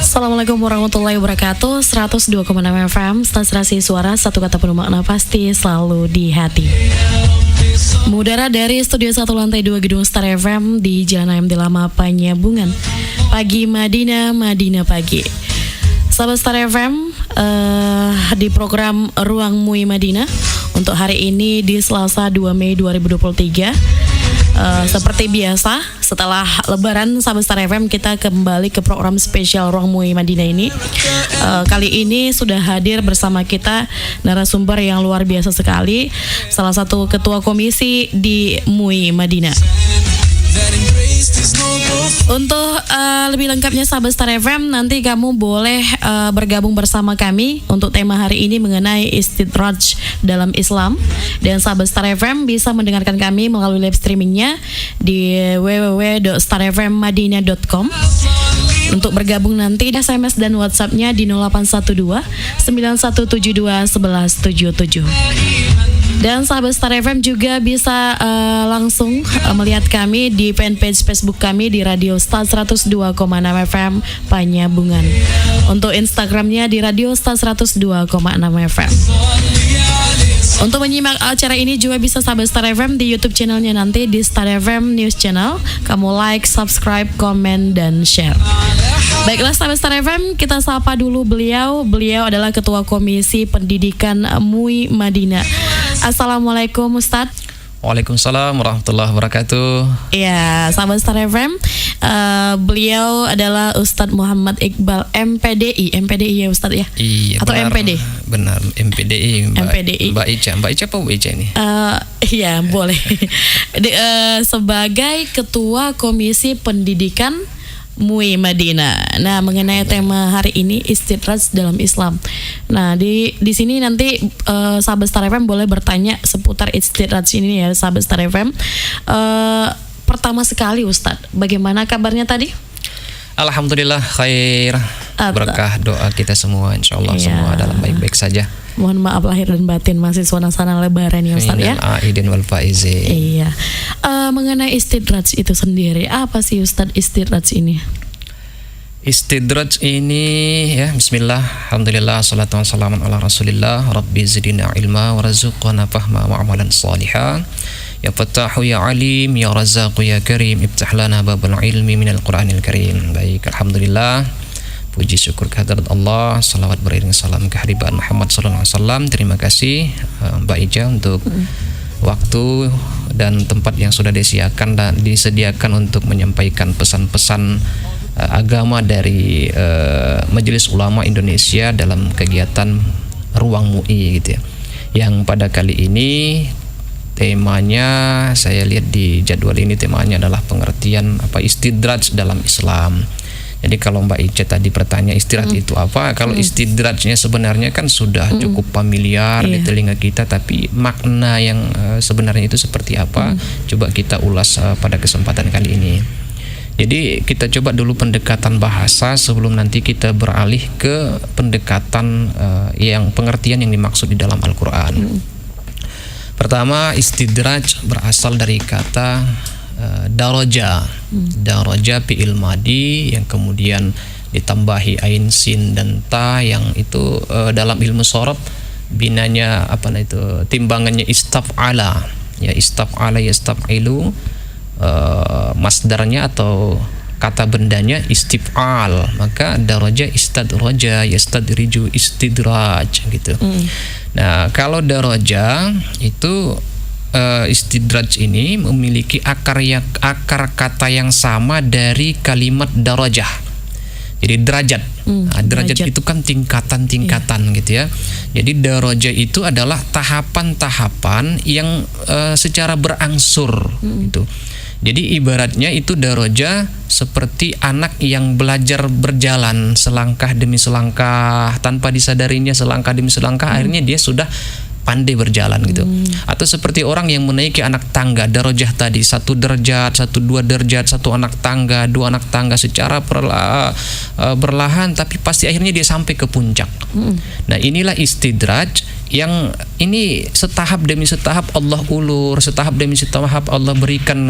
Assalamualaikum warahmatullahi wabarakatuh. 102,6 FM Stasiun Suara, satu kata penuh makna pasti selalu di hati. Mudara dari Studio 1 Lantai 2 Gedung Star FM di Jalan AMD Lama Panyabungan. Pagi Madinah, Madinah pagi. Sahabat Star FM, di program Ruang MUI Madinah untuk hari ini di Selasa 2 Mei 2023. Seperti biasa, setelah Lebaran, sahabat Star FM, kita kembali ke program spesial Ruang MUI Madinah ini. Kali ini sudah hadir bersama kita narasumber yang luar biasa sekali, salah satu ketua komisi di MUI Madinah. Untuk lebih lengkapnya sahabat Star FM, nanti kamu boleh bergabung bersama kami untuk tema hari ini mengenai istidraj dalam Islam. Dan sahabat Star FM bisa mendengarkan kami melalui live streamingnya di www.starfmmadinah.com. Untuk bergabung nanti SMS dan WhatsAppnya di 0812 9172 1177. Dan sahabat Star FM juga bisa langsung melihat kami di fanpage Facebook kami di Radio Star 102,6 FM Panyabungan. Untuk Instagramnya di Radio Star 102,6 FM. Untuk menyimak acara ini juga bisa sahabat Star FM di YouTube channelnya nanti di Star FM News Channel. Kamu like, subscribe, komen, dan share. Baiklah sahabat Star FM, kita sapa dulu beliau. Beliau adalah Ketua Komisi Pendidikan MUI Madinah. Assalamualaikum Ustadz. Waalaikumsalam warahmatullahi wabarakatuh. Ya, sahabat Star FM, beliau adalah Ustadz Muhammad Iqbal MPDI. MPDI ya Ustadz ya? Iya. Atau benar, MPD? Benar, MPDI. MPDI. Mbak Ica apa Bu Ica ini? Iya boleh. Sebagai Ketua Komisi Pendidikan MUI Madinah. Nah, mengenai tema hari ini istidraj dalam Islam. Nah, di sini nanti sahabat Star FM boleh bertanya seputar istidraj ini ya, sahabat Star FM. Pertama sekali Ustadz, bagaimana kabarnya tadi? Alhamdulillah khair. Berkah doa kita semua, insyaallah semua dalam baik-baik saja. Mohon maaf lahir dan batin, masih suasana Lebaran ya Ustadz ya. Aidin wal faizin. Iya. Mengenai istidraj itu sendiri, apa sih Ustadz istidraj ini? Istidraj ini ya, bismillah, alhamdulillah, salatu wassalamu ala rasulillah, rabbi zidina ilma warzuqna fahma wa amalan salihah. Ya Fattahu ya Alim ya Razzaqu ya Karim, iftah lana babul ilmi minal Qur'anil Karim. Baik, alhamdulillah, puji syukur kehadirat Allah, salawat beriring salam kehadirat Muhammad sallallahu alaihi wasallam. Terima kasih Mbak Ica untuk waktu dan tempat yang sudah disediakan untuk menyampaikan pesan-pesan agama dari Majelis Ulama Indonesia dalam kegiatan Ruang MUI gitu ya. Yang pada kali ini temanya, saya lihat di jadwal ini temanya adalah pengertian istidraj dalam Islam. Jadi kalau Mbak Ica tadi bertanya istidraj itu apa? Kalau istidrajnya sebenarnya kan sudah cukup familiar di telinga kita, tapi makna yang sebenarnya itu seperti apa? Coba kita ulas pada kesempatan kali ini. Jadi kita coba dulu pendekatan bahasa sebelum nanti kita beralih ke pendekatan yang pengertian yang dimaksud di dalam Al-Quran. Pertama, istidraj berasal dari kata daraja. Daraja fi'il madi yang kemudian ditambahi ain, sin dan ta, yang itu dalam ilmu sorof binanya timbangannya istaf'ala. Ya, istaf'ala yastaf'ilu, masdarnya atau kata bendanya istif'al, maka daraja istadraja yastadriju istidraj gitu. Nah, kalau daraja itu istidraj ini memiliki akar kata yang sama dari kalimat darajah. Jadi derajat. Nah, derajat itu kan tingkatan-tingkatan gitu ya. Jadi daraja itu adalah tahapan-tahapan yang secara berangsur gitu. Jadi ibaratnya itu daraja seperti anak yang belajar berjalan selangkah demi selangkah, tanpa disadarinya selangkah demi selangkah akhirnya dia sudah pandai berjalan gitu. Atau seperti orang yang menaiki anak tangga, darajah tadi, 1 derajat, 2 derajat, 1 anak tangga, 2 anak tangga secara berlahan tapi pasti akhirnya dia sampai ke puncak. Nah, inilah istidraj yang ini setahap demi setahap Allah ulur, setahap demi setahap Allah berikan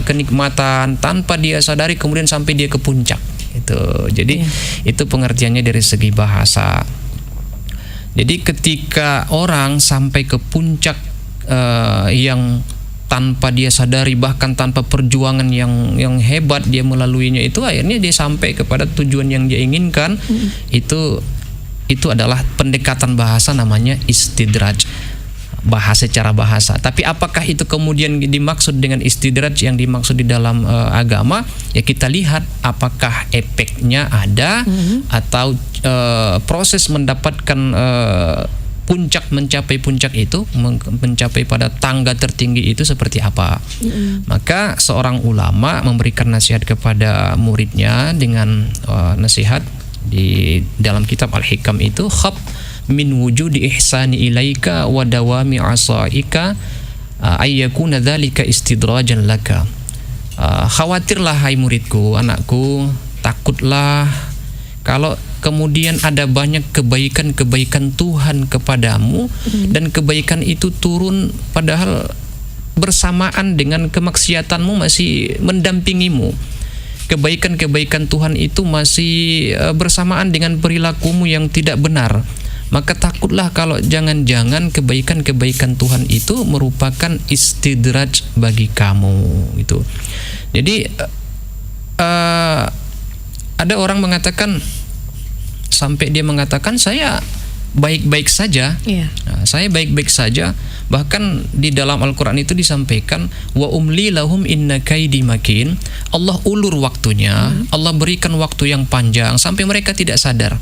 kenikmatan tanpa dia sadari, kemudian sampai dia ke puncak. Itu. Jadi itu pengertiannya dari segi bahasa. Jadi ketika orang sampai ke puncak yang tanpa dia sadari, bahkan tanpa perjuangan yang hebat dia melaluinya, itu akhirnya dia sampai kepada tujuan yang dia inginkan. Itu adalah pendekatan bahasa, namanya istidraj, bahasa secara bahasa. Tapi apakah itu kemudian dimaksud dengan istidraj yang dimaksud di dalam agama? Ya kita lihat apakah efeknya ada atau proses mendapatkan puncak, mencapai puncak itu, mencapai pada tangga tertinggi itu seperti apa. Maka seorang ulama memberikan nasihat kepada muridnya dengan nasihat di dalam kitab Al-Hikam itu, khab min wujudi ihsani ilaika wa dawami asaika ayyakuna dzalika istidrajan laka. Khawatirlah hai muridku, anakku, takutlah kalau kemudian ada banyak kebaikan-kebaikan Tuhan kepadamu dan kebaikan itu turun padahal bersamaan dengan kemaksiatanmu masih mendampingimu. Kebaikan-kebaikan Tuhan itu masih bersamaan dengan perilakumu yang tidak benar. Maka takutlah kalau jangan-jangan kebaikan-kebaikan Tuhan itu merupakan istidraj bagi kamu gitu. Jadi ada orang mengatakan, sampai dia mengatakan saya baik-baik saja. Nah, saya baik-baik saja. Bahkan di dalam Al-Quran itu disampaikan, wa umli lahum inna kaidi makin. Allah ulur waktunya, Allah berikan waktu yang panjang sampai mereka tidak sadar.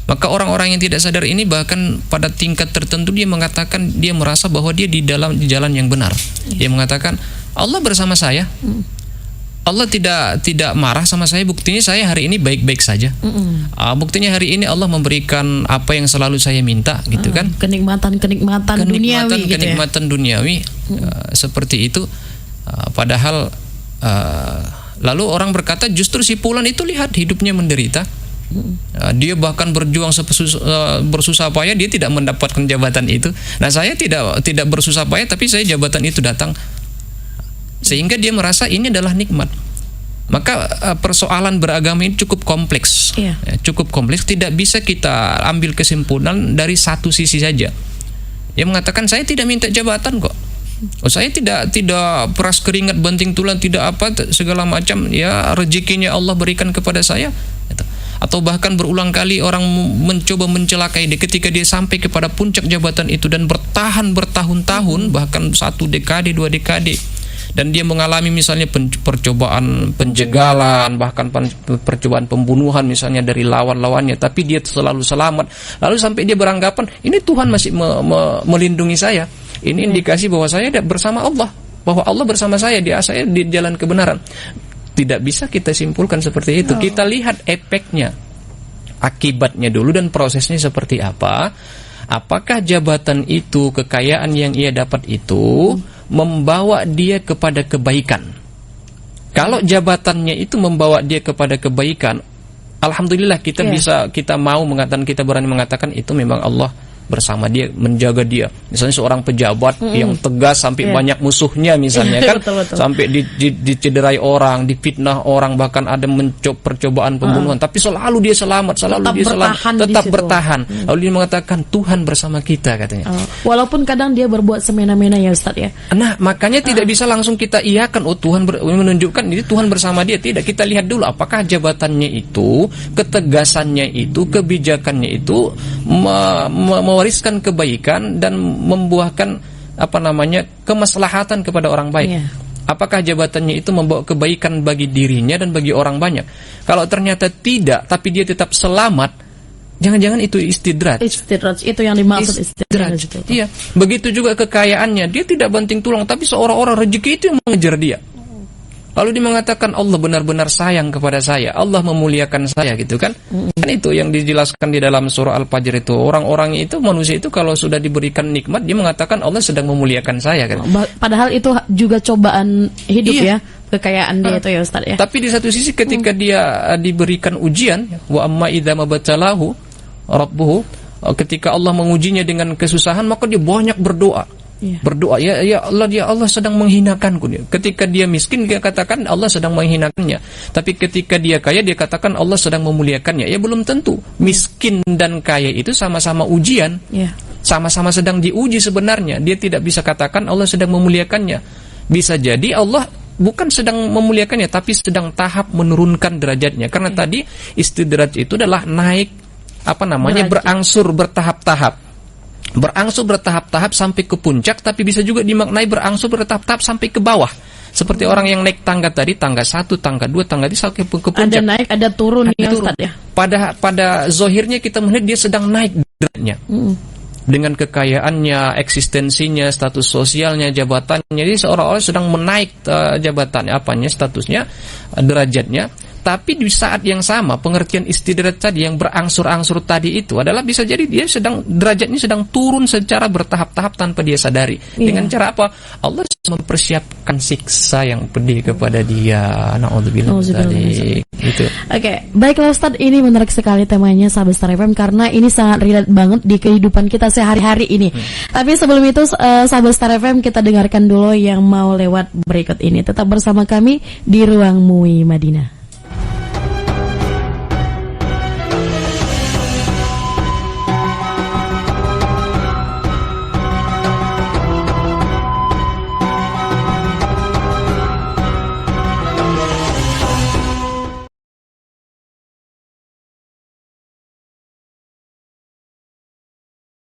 Maka orang-orang yang tidak sadar ini bahkan pada tingkat tertentu dia mengatakan, dia merasa bahwa dia di jalan yang benar. Dia mengatakan Allah bersama saya, Allah tidak marah sama saya, buktinya saya hari ini baik-baik saja. Buktinya hari ini Allah memberikan apa yang selalu saya minta, gitu kan? Kenikmatan duniawi seperti itu. Padahal lalu orang berkata justru si fulan itu lihat hidupnya menderita. Dia bahkan berjuang bersusah payah, dia tidak mendapatkan jabatan itu. Nah saya tidak bersusah payah, tapi saya jabatan itu datang, sehingga dia merasa ini adalah nikmat. Maka persoalan beragama ini cukup kompleks, cukup kompleks. Tidak bisa kita ambil kesimpulan dari satu sisi saja. Dia mengatakan saya tidak minta jabatan kok. Saya tidak peras keringat banting tulang, tidak apa segala macam. Ya rezekinya Allah berikan kepada saya. Atau bahkan berulang kali orang mencoba mencelakai dia ketika dia sampai kepada puncak jabatan itu dan bertahan bertahun-tahun, bahkan 1 dekade 2 dekade, dan dia mengalami misalnya percobaan penjegalan, bahkan percobaan pembunuhan misalnya dari lawan-lawannya, tapi dia selalu selamat. Lalu sampai dia beranggapan ini Tuhan masih melindungi saya. Ini indikasi bahwa saya bersama Allah, bahwa Allah bersama saya di jalan kebenaran. Tidak bisa kita simpulkan seperti itu. Kita lihat efeknya, akibatnya dulu, dan prosesnya seperti apa. Apakah jabatan itu, kekayaan yang ia dapat itu membawa dia kepada kebaikan? Kalau jabatannya itu membawa dia kepada kebaikan, alhamdulillah kita berani mengatakan itu memang Allah bersama dia, menjaga dia. Misalnya seorang pejabat yang tegas sampai banyak musuhnya misalnya kan, betul. Sampai dicederai orang, difitnah orang, bahkan ada percobaan pembunuhan, tapi selalu dia selamat, tetap bertahan. Lalu dia mengatakan Tuhan bersama kita, katanya. Walaupun kadang dia berbuat semena-mena ya Ustaz ya. Nah, makanya tidak bisa langsung kita iakan Tuhan menunjukkan ini Tuhan bersama dia. Tidak, kita lihat dulu apakah jabatannya itu, ketegasannya itu, kebijakannya itu mewariskan kebaikan dan membuahkan kemaslahatan kepada orang baik. Apakah jabatannya itu membawa kebaikan bagi dirinya dan bagi orang banyak? Kalau ternyata tidak, tapi dia tetap selamat, jangan-jangan itu istidraj. Istidraj itu yang dimaksud istidraj. Iya. Begitu juga kekayaannya, dia tidak banting tulang, tapi seolah-olah rezeki itu yang mengejar dia. Lalu dia mengatakan Allah benar-benar sayang kepada saya, Allah memuliakan saya, gitu kan? Kan itu yang dijelaskan di dalam surah Al-Fajr itu. Orang-orang itu, manusia itu kalau sudah diberikan nikmat, dia mengatakan Allah sedang memuliakan saya, kan? Padahal itu juga cobaan hidup ya, kekayaan dia itu ya Ustaz ya. Tapi di satu sisi ketika dia diberikan ujian, wa amma idza mabtalahu rabbuhu, ketika Allah mengujinya dengan kesusahan, maka dia banyak berdoa. Berdoa, ya Allah sedang menghinakanku. Ketika dia miskin dia katakan Allah sedang menghinakannya. Tapi ketika dia kaya dia katakan Allah sedang memuliakannya. Ya belum tentu. Miskin dan kaya itu sama-sama ujian. Sama-sama sedang diuji sebenarnya. Dia tidak bisa katakan Allah sedang memuliakannya. Bisa jadi Allah bukan sedang memuliakannya, tapi sedang tahap menurunkan derajatnya. Karena tadi istidraj itu adalah naik berangsur bertahap-tahap. Berangsur bertahap-tahap sampai ke puncak, tapi bisa juga dimaknai berangsur bertahap-tahap sampai ke bawah. Seperti orang yang naik tangga tadi, tangga 1, tangga 2, tangga 3 sampai ke puncak. Ada naik, ada turun ya Ustaz ya. Pada zohirnya kita melihat dia sedang naik derajatnya. Dengan kekayaannya, eksistensinya, status sosialnya, jabatannya. Jadi seolah-olah sedang menaik jabatannya, statusnya, derajatnya. Tapi di saat yang sama pengertian istidraj tadi yang berangsur-angsur tadi itu adalah bisa jadi dia derajatnya sedang turun secara bertahap-tahap tanpa dia sadari. Dengan cara apa? Allah mempersiapkan siksa yang pedih kepada dia. Na'udzubillah gitu. Oke, baiklah Ustaz, ini menarik sekali temanya sahabat Star FM karena ini sangat relate banget di kehidupan kita sehari-hari ini. Tapi sebelum itu sahabat Star FM, kita dengarkan dulu yang mau lewat berikut ini. Tetap bersama kami di Ruang MUI Madinah.